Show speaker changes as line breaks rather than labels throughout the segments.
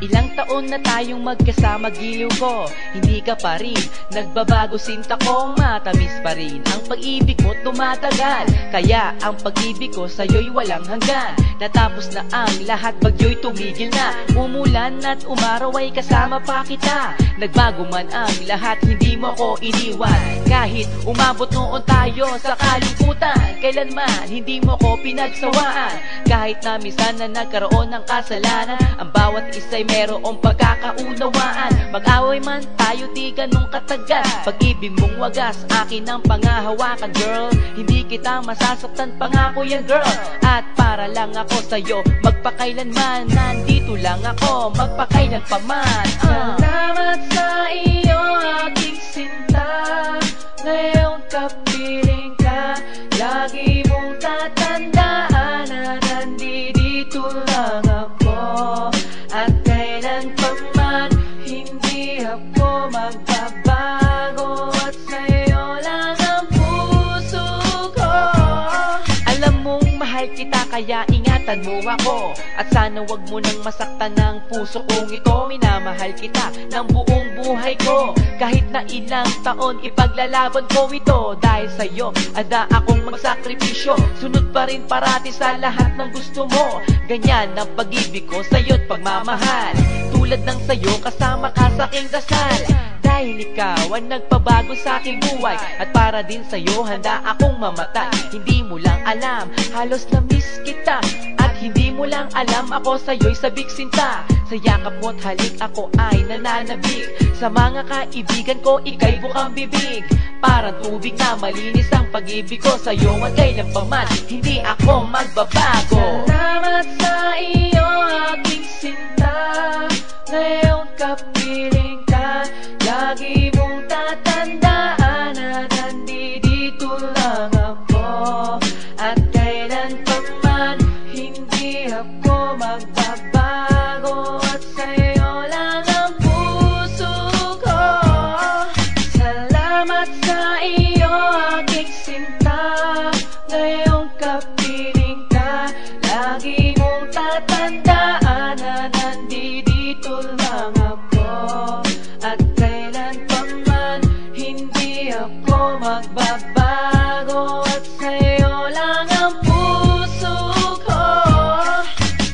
Ilang taon na tayong magkasama, giliw ko, hindi ka pa rin nagbabago, sinta kong matamis pa rin. Ang pag-ibig mo tumatagal, kaya ang pag-ibig ko sa'yo'y walang hanggan. Natapos na ang lahat, bagyo'y tumigil na. Umulan at umaraw ay kasama pa kita. Nagbago man ang lahat, hindi mo ko iniwan. Kahit umabot noon tayo sa kalungkutan, kailanman hindi mo ko pinagsawaan. Kahit na minsan na nagkaroon ng kasalanan, ang bawat isa'y merong pagkakaunawaan. Mag-away man tayo di ganun katagal, pag-ibig mong wagas akin ang pangahawakan. Girl, hindi kita masasaktan, pangako yan girl. At para lang ako sa'yo magpakailanman, nandito lang ako magpakailan pa man.
Salamat sa iyo aking sinta, ngayong kapiling ka. Lagi mong tatandaan na nandito lang ako, at kailan pa man hindi ako magbabago, at sa'yo lang ang puso ko.
Alam mong mahal kita kaya ingatan mo ako, at sana wag mo nang masaktan ng puso kong ito. Minamahal kita ng buong buhay ko, kahit na ilang taon ipaglalaban ko ito. Dahil sa'yo ada akong magsakripisyo, sunod pa rin parati sa lahat ng gusto mo. Ganyan ang pag-ibig ko sa'yo't pagmamahal, tulad ng sa'yo kasama ka sa aking dasal. Dahil ikaw ang nagpabago sa aking buhay, at para din sa'yo handa akong mamatay. Hindi mo lang alam, halos na-miss kita, at hindi mo lang alam ako sa'yo'y sabik sinta. Sa yakap mo't halik ako ay nananabik, sa mga kaibigan ko ika'y bukang bibig. Parang tubig na malinis ang pag-ibig ko sa'yo, at kailan pa man hindi ako magbabago.
Salamat sa iyo aking sinta, ngayong kapiling ka. Lagi mong tatandaan na nandito lang ako, at kailan pa man hindi ako magbabago, at sa'yo lang ang puso ko. Salamat sa iyo aking sinta, ngayong kapiling ka. Lagi mong tatandaan na nandito lang ako, at kailan pa man hindi ako magbabago, at sa'yo lang ang puso ko.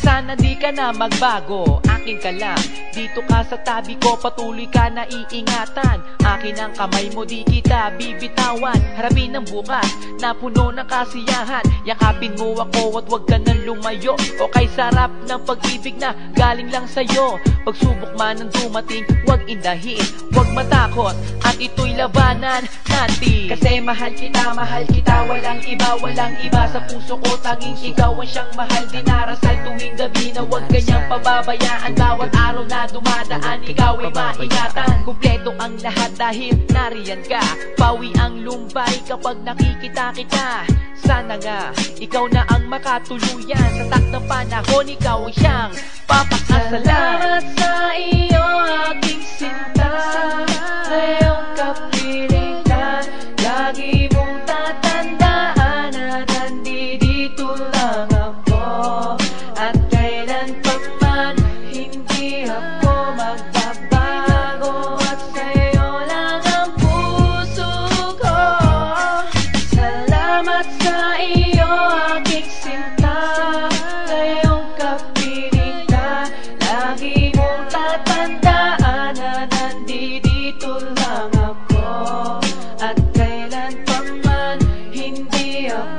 Sana di ka na magbago, akin ka lang, dito ka sa tabi ko, patuloy ka na iingatan. Akin ang kamay mo, di kita bibitawan. Harapin ang bukas na puno ng kasiyahan, yakapin mo ako at wag ka nang lumayo. O kay sarap ng pag-ibig na galing lang sa'yo. Pagsubok man ang dumating, wag indahin, wag matakot, at ito'y labanan natin. Kasi mahal kita, walang iba sa puso ko, tanging ikaw ang siyang mahal. Dinarasal tuwing gabi na wag kanyang pababayaan. Bawat araw na dumadaan, ikaw ay maingatan. Kumpleto ang lahat dahil nariyan ka, pawi ang lumbay kapag nakikita kita. Sana nga, ikaw na ang makatuluyan, sa takdang panahon ikaw ang siyang papakasalan.
Salamat sa iyo aking sinta, ngayong kapiling ka. Lagi mong tatandaan na nandito lang ako, at kailan pa man hindi ako magbabago, at sa'yo lang ang puso ko. Salamat sa iyo aking sinta, ngayong kapiling ka. Lagi mong tatandaan na nandito lang ako, at kailan pa man hindi ako